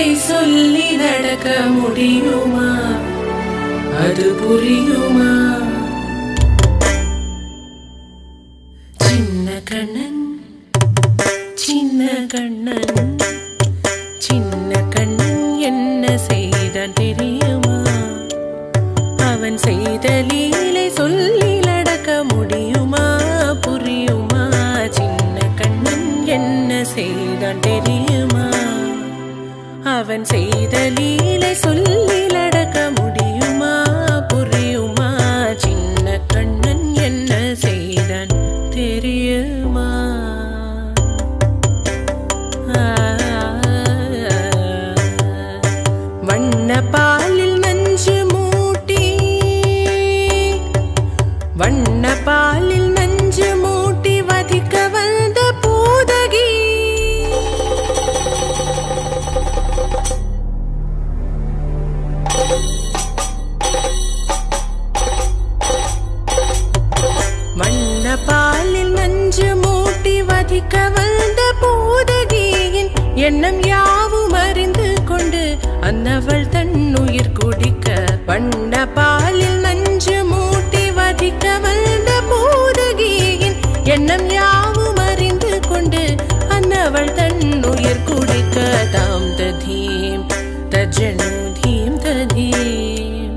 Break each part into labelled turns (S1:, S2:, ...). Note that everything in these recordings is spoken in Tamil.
S1: லீலை சொல்லி நடக்க முடியுமா? அது புரியுமா? சின்ன கண்ணன் சின்ன கண்ணன் சின்ன கண்ணன் என்ன செய்தான் தெரியுமா? அவன் செய்த லீலை சொல்லி நடக்க முடியுமா? புரியுமா? சின்ன கண்ணன் என்ன செய்தான் தெரியுமா? அவன் செய்த லீலை சொல்லி நடக்க முடியுமா? புரியுமா? சின்ன கண்ணன் என்ன செய்தான் தெரியுமா? வண்ண பாலில் நஞ்சு மூட்டி வண்ண பாலில் நஞ்சு மூட்டி வதிக்க வந்த பூதகி வண்ண பாலில் நஞ்சு மூட்டி வதிக்க வந்த பூதகியின் எண்ணம் யாவும் அறிந்து கொண்டு அன்னவள் தன் உயிர் குடிக்க வண்ண பாலில் நஞ்சு மூட்டி வதிக்க வந்த பூதகியின் எண்ணம் யாவும் அறிந்து கொண்டு அன்னவள் தன் உயிர் குடிக்க தாம் ததீம் தஜனு தீம் ததீம்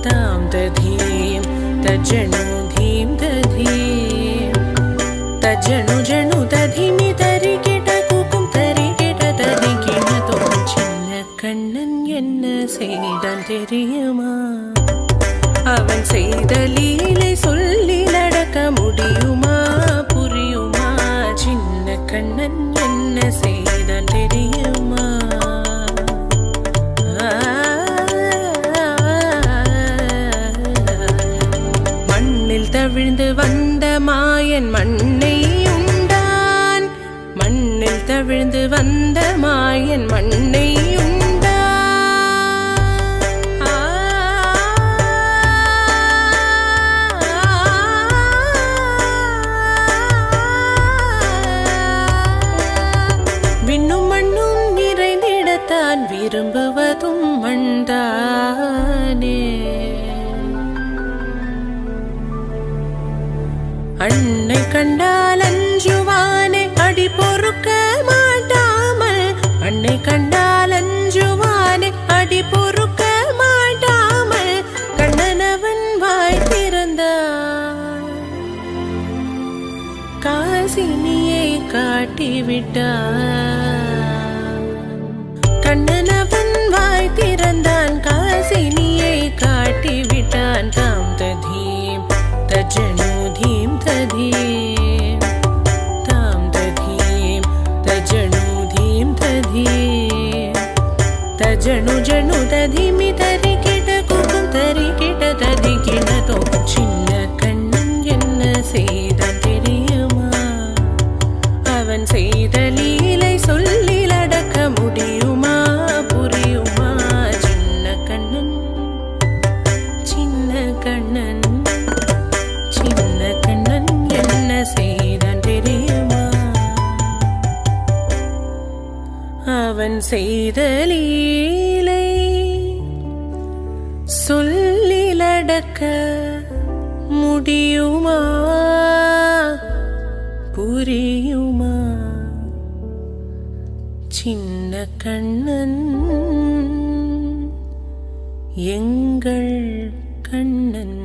S1: தாம் ததீம் தஜனு தீம் ததீம் தஜனு ஜனு ததீமி தரிகிட கூக்கும் தரிகிட தரிகிட தோம் சின்ன கண்ணன் என்ன செய்தான் தெரியுமா? அவன் செய்த லீலை சொல்லி நடக்க முடியுமா? புரியுமா? சின்ன கண்ணன் என்ன செய்தான் தெரியுமா? மண்ணில் தவிழ்ந்து வந்த மாயன் மண்ணை உண்டான் மண்ணில் தவிழ்ந்து வந்த மாயன் மண்ணை உண்டான் விண்ணும் மண்ணும் நிறைந்திடத்தான் விரும்புவதும் மண்தானே. அன்னை கண்டால் அஞ்சுவானே அடி பொறுக்க மாட்டாமல் அன்னை கண்டால் அஞ்சுவானே அடி பொறுக்க மாட்டாமல் கண்ணனவன் வாய் திறந்தான் காசினியை காட்டிவிட்டான். கண்ணனவன் வாய் திறந்தான் காசினியை காட்டிவிட்டான். தாம் ததீம் தஜனு தீம் ததீம் தாம் ததீம் தஜனு தீம் ததீம் தஜனு ஜனு ததீமி தரிகிட கூக்கும் தரிகிட தரிகிட தோம் சின்ன கண்ணன் என்ன செய்தான் தெரியுமா? அவன் செய்த லீலை சொல்லி நடக்க முடியுமா? புரியுமா? சின்ன கண்ணன் சின்ன கண்ணன் சின்ன கண்ணன் என்ன செய்தான் தெரியுமா? அவன் செய்த லீலை சொல்லி நடக்க முடியுமா? புரியுமா? சின்ன கண்ணன் எங்கள் கண்ணன்.